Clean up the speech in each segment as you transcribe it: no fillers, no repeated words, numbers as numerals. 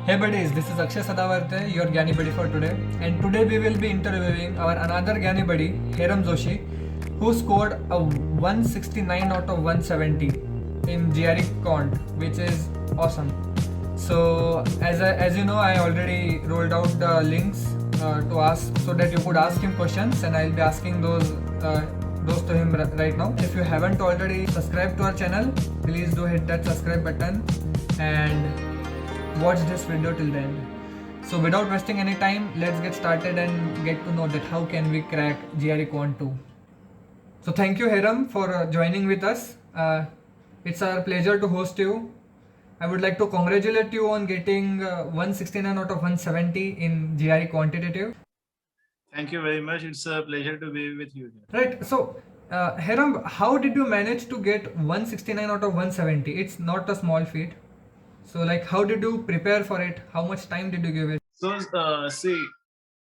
Hey buddies, this is Akshay Sadavarte, your Gyani buddy for today. And today we will be interviewing our another Gyani buddy, Hiram Joshi, who scored a 169 out of 170 in GRE Quant, which is awesome. So as you know, I already rolled out the links to ask so that you could ask him questions, and I'll be asking those to him right now. If you haven't already subscribed to our channel, please do hit that subscribe button and watch this video till the end. So without wasting any time, let's get started and get to know that how can we crack GRE Quant 2. So thank you Hiram for joining with us. It's our pleasure to host you. I would like to congratulate you on getting 169 out of 170 in GRE Quantitative. Thank you very much. It's a pleasure to be with you here. Right. So Hiram, how did you manage to get 169 out of 170? It's not a small feat. So like, how did you prepare for it? How much time did you give it? So, see,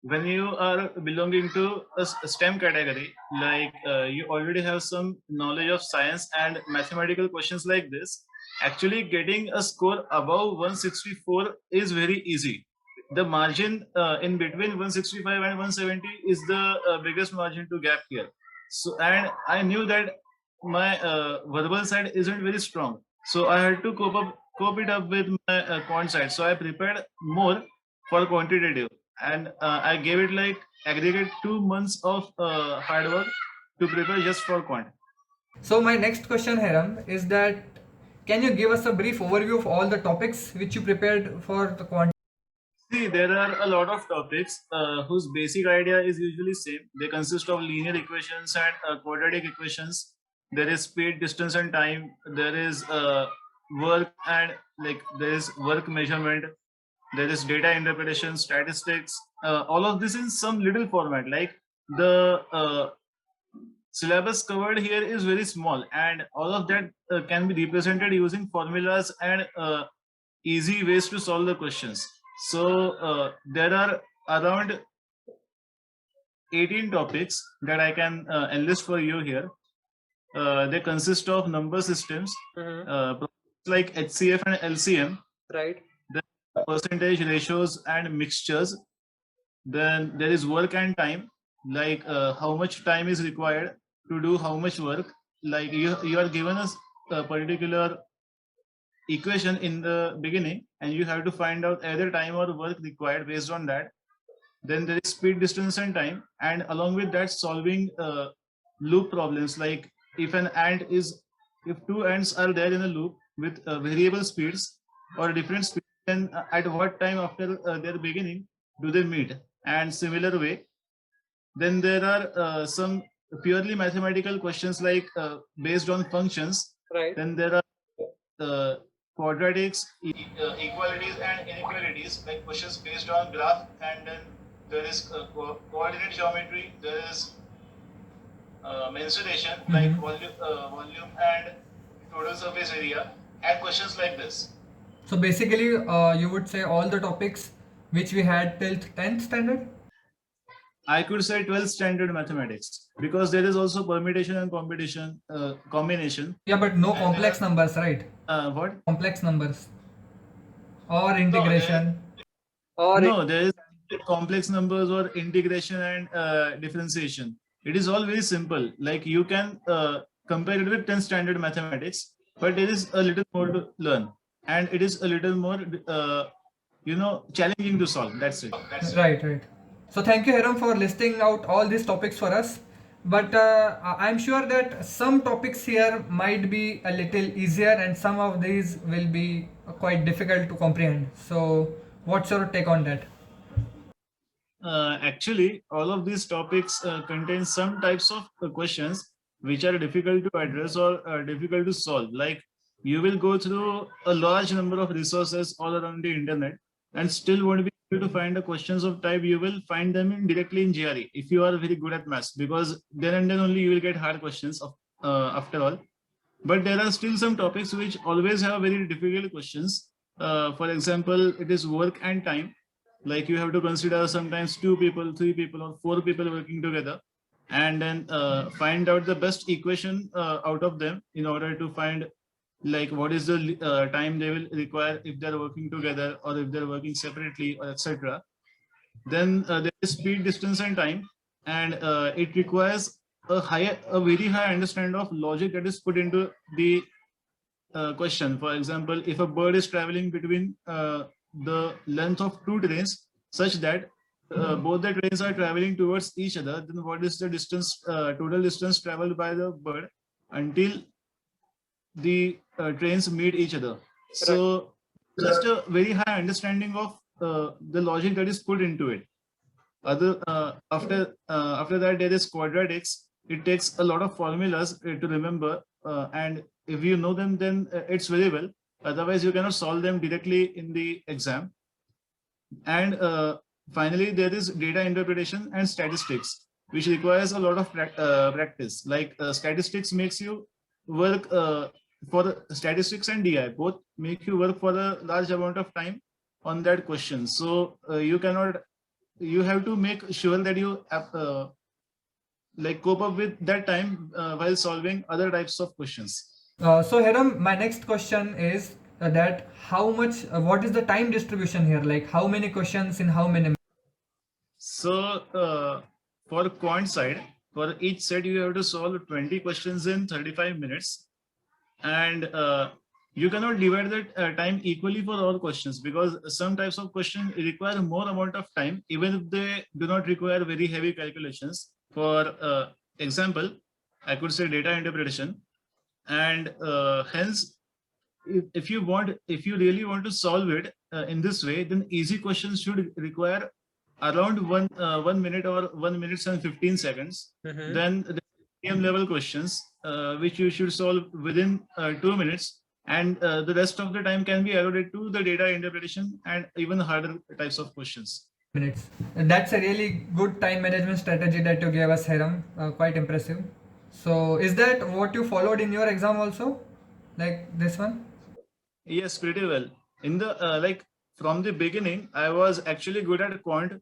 when you are belonging to a STEM category, like you already have some knowledge of science and mathematical questions like this, actually getting a score above 164 is very easy. The margin in between 165 and 170 is the biggest margin to gap here. So, and I knew that my verbal side isn't very strong. So I had to cope it up with my quant side. So I prepared more for quantitative, and I gave it like aggregate 2 months of hard work to prepare just for quant. So my next question, Hiram, is that can you give us a brief overview of all the topics which you prepared for the quant? See, there are a lot of topics whose basic idea is usually same. They consist of linear equations and quadratic equations. There is speed, distance, and time. There is work and like there is work measurement. There is data interpretation, statistics. All of this in some little format. Like the syllabus covered here is very small, and all of that can be represented using formulas and easy ways to solve the questions. So there are around 18 topics that I can enlist for you here. They consist of number systems, like HCF and LCM, Right. then percentage ratios and mixtures. Then there is work and time, like how much time is required to do how much work. Like you are given a particular equation in the beginning, and you have to find out either time or work required based on that. Then there is speed, distance, and time, and along with that, solving loop problems. Like if two ants are there in a loop with variable speeds or different speeds, then at what time after their beginning do they meet? And similar way, then there are some purely mathematical questions like based on functions. Right. Then there are quadratics, equalities, and inequalities, like questions based on graph. And then there is coordinate geometry. There is mensuration, like volume and total surface area, and questions like this. So basically, you would say all the topics which we had till 10th standard? I could say 12th standard mathematics, because there is also permutation and combination. Yeah, but no complex numbers, right? What? Complex numbers or integration. No, there is complex numbers or integration and differentiation. It is all very simple. Like you can compare it with 10th standard mathematics, but it is a little more to learn, and it is a little more, challenging to solve. That's it. Right, right. So thank you, Hiram, for listing out all these topics for us. But I'm sure that some topics here might be a little easier, and some of these will be quite difficult to comprehend. So, what's your take on that? Actually, all of these topics contain some types of questions which are difficult to address or difficult to solve. Like you will go through a large number of resources all around the internet and still won't be able to find the questions of type you will find them directly in GRE if you are very good at maths, because then and then only you will get hard questions after all. But there are still some topics which always have very difficult questions. For example, it is work and time. Like you have to consider sometimes 2 people, 3 people, or 4 people working together, and then find out the best equation out of them in order to find like what is the time they will require if they're working together or if they're working separately or etc. Then there is speed, distance, and time, and it requires a very high understanding of logic that is put into the question. For example, if a bird is traveling between the length of two trains such that both the trains are traveling towards each other, then what is the distance, total distance traveled by the bird until the trains meet each other? So just a very high understanding of the logic that is put into it. After that, there is quadratics. It takes a lot of formulas to remember, and if you know them, then it's very well. Otherwise, you cannot solve them directly in the exam. And finally, there is data interpretation and statistics, which requires a lot of practice. Like statistics makes you work for statistics and DI both make you work for a large amount of time on that question. So you have to make sure that you like cope up with that time while solving other types of questions. So Hiram, my next question is that how much, what is the time distribution here? Like how many questions in how many minutes? So for quant side, for each set you have to solve 20 questions in 35 minutes, and you cannot divide the time equally for all questions, because some types of questions require more amount of time even if they do not require very heavy calculations. For example, I could say data interpretation, and hence if you really want to solve it in this way, then easy questions should require around 1 minute or 1 minute and 15 seconds. Then the medium level questions which you should solve within 2 minutes, and the rest of the time can be allotted to the data interpretation and even harder types of questions. Minutes. That's a really good time management strategy that you gave us, Hiram. Quite impressive. So is that what you followed in your exam also? Like this one? Yes, pretty well. In the like from the beginning, I was actually good at quant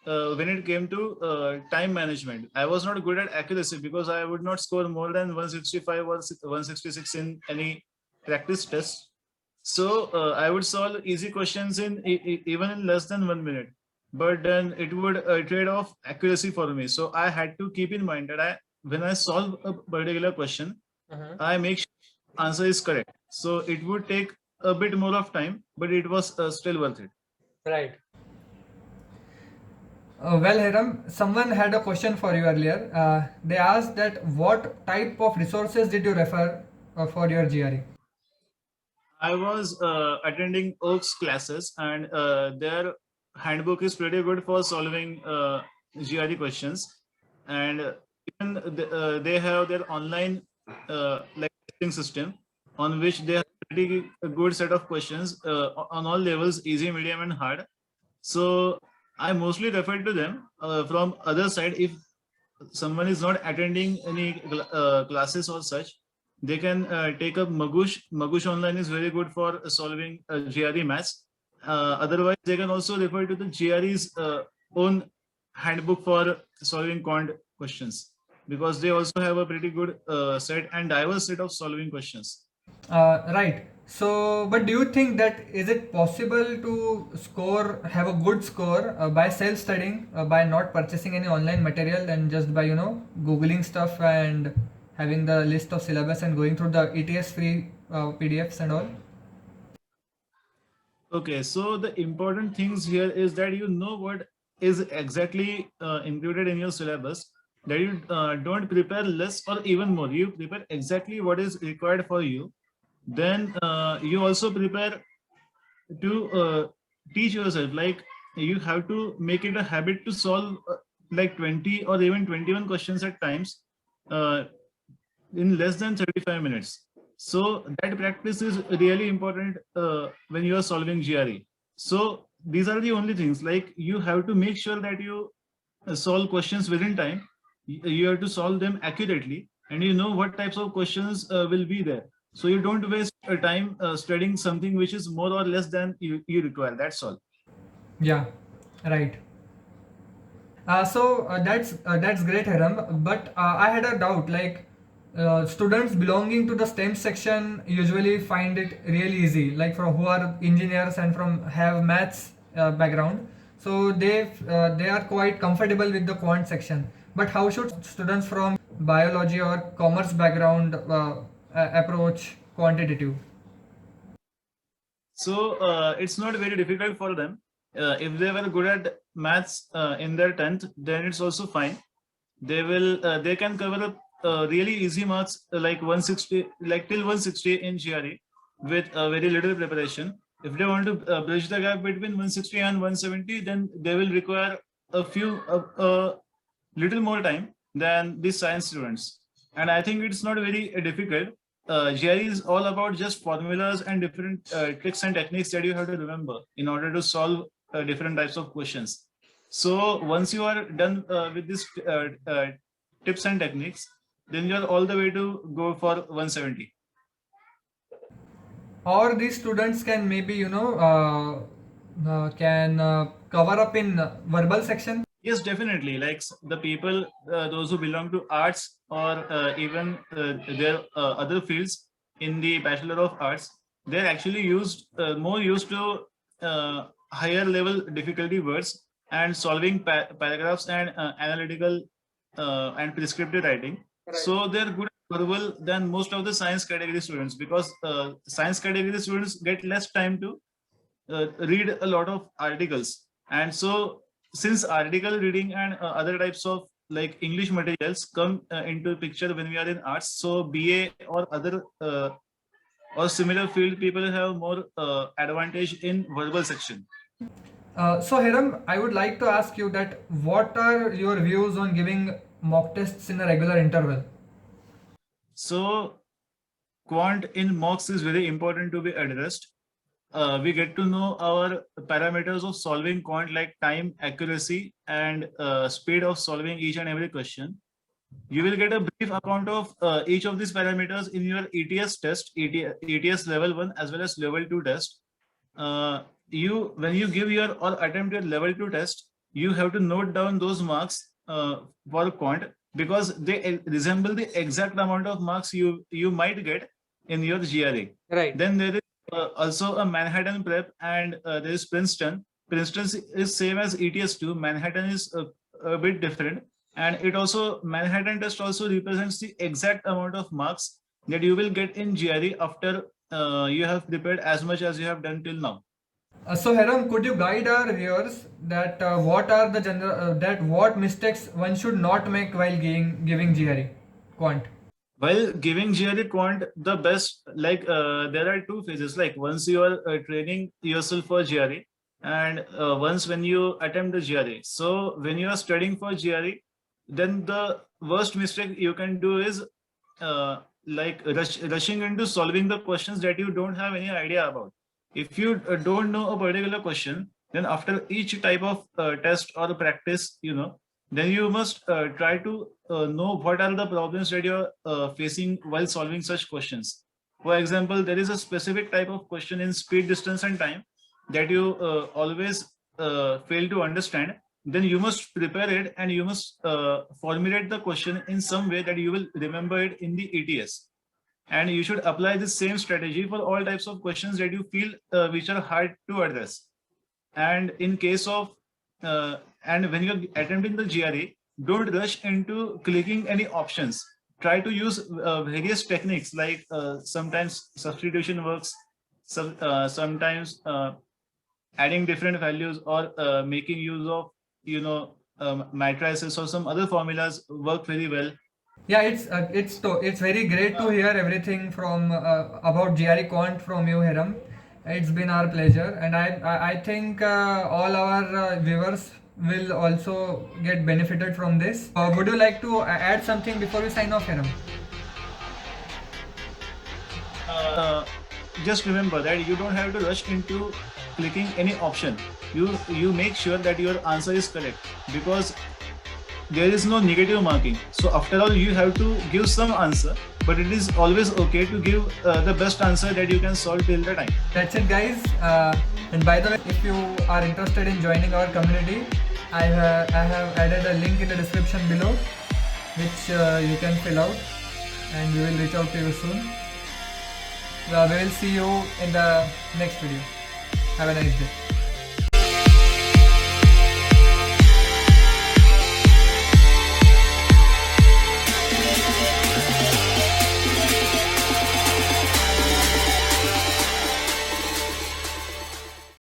when it came to time management. I was not good at accuracy because I would not score more than 165 or 166 in any practice test. So I would solve easy questions in even in less than 1 minute. But then it would trade off accuracy for me. So I had to keep in mind that when I solve a particular question, I make sure answer is correct. So it would take a bit more of time, but it was still worth it. Right. Well, Hiram, someone had a question for you earlier. They asked that what type of resources did you refer for your GRE? I was attending Oaks classes, and their handbook is pretty good for solving GRE questions. And they have their online like testing system on which they have pretty good set of questions on all levels, easy, medium, and hard. So I mostly refer to them. From other side, if someone is not attending any classes or such, they can take up Magush. Magush online is very good for solving GRE maths. Otherwise, they can also refer to the GRE's own handbook for solving quant questions, because they also have a pretty good set and diverse set of solving questions. Right. So, but do you think that is it possible to have a good score by self-studying, by not purchasing any online material and just by, Googling stuff and having the list of syllabus and going through the ETS free PDFs and all? Okay, so the important things here is that you know what is exactly included in your syllabus, that you don't prepare less or even more. You prepare exactly what is required for you. Then you also prepare to teach yourself, like you have to make it a habit to solve like 20 or even 21 questions at times uh, in less than 35 minutes. So that practice is really important when you are solving GRE. So these are the only things, like you have to make sure that you solve questions within time. You have to solve them accurately, and you know what types of questions will be there. So you don't waste time studying something which is more or less than you require. That's all. Yeah, right. So that's great, Hiram. But I had a doubt. Like, Students belonging to the STEM section usually find it really easy, like from who are engineers and from have maths background. So they are quite comfortable with the quant section. But how should students from biology or commerce background approach quantitative? So it's not very difficult for them. If they were good at maths in their 10th, then it's also fine. They can cover up really easy marks like 160, like till 160 in GRE with very little preparation. If they want to bridge the gap between 160 and 170, then they will require a little more time than the science students. And I think it's not very difficult. GRE is all about just formulas and different tricks and techniques that you have to remember in order to solve different types of questions. So once you are done with these tips and techniques, then you're all the way to go for 170. Or these students can maybe can cover up in verbal section. Yes, definitely. Like the people, those who belong to arts or even their other fields in the Bachelor of Arts, they're actually more used to higher level difficulty words and solving paragraphs and analytical and prescriptive writing. Right. So they're good at verbal than most of the science category students, because science category students get less time to read a lot of articles. And so since article reading and other types of like English materials come into picture when we are in arts, so BA or other or similar field people have more advantage in verbal section. So Hiram, I would like to ask you that what are your views on giving mock tests in a regular interval? So quant in mocks is very important to be addressed. We get to know our parameters of solving quant, like time, accuracy, and speed of solving each and every question. You will get a brief account of each of these parameters in your ETS test, ETS level 1 as well as level 2 test. When you give your or attempt your level 2 test, you have to note down those marks for quant, because they resemble the exact amount of marks you might get in your GRE. Right. Then there is also a Manhattan prep, and there is Princeton. Princeton is same as ETS2. Manhattan is a bit different, and it also Manhattan test also represents the exact amount of marks that you will get in GRE after you have prepared as much as you have done till now. So Hiram, could you guide our viewers that what are the what mistakes one should not make while giving GRE quant? While giving GRE quant, the best, like there are two phases. Like once you are training yourself for GRE, and once when you attempt the GRE. So when you are studying for GRE, then the worst mistake you can do is like rushing into solving the questions that you don't have any idea about. If you don't know a particular question, then after each type of test or practice, then you must try to know what are the problems that you're facing while solving such questions. For example, there is a specific type of question in speed, distance, and time that you always fail to understand. Then you must prepare it, and you must formulate the question in some way that you will remember it in the ETS. And you should apply the same strategy for all types of questions that you feel which are hard to address. And in case of and when you're attempting the GRE, don't rush into clicking any options. Try to use various techniques, like sometimes substitution works, sometimes adding different values, or making use of matrices or some other formulas work very well. Yeah, it's very great to hear everything from about GRE quant from you, Hiram. It's been our pleasure, and I think all our viewers will also get benefited from this. Would you like to add something before we sign off, Hiram? Just remember that you don't have to rush into clicking any option. You make sure that your answer is correct, because there is no negative marking. So after all, you have to give some answer, but it is always okay to give the best answer that you can solve till the time. That's it, guys. And by the way, if you are interested in joining our community, I have added a link in the description below, which you can fill out. and we will reach out to you soon. We will see you in the next video. Have a nice day.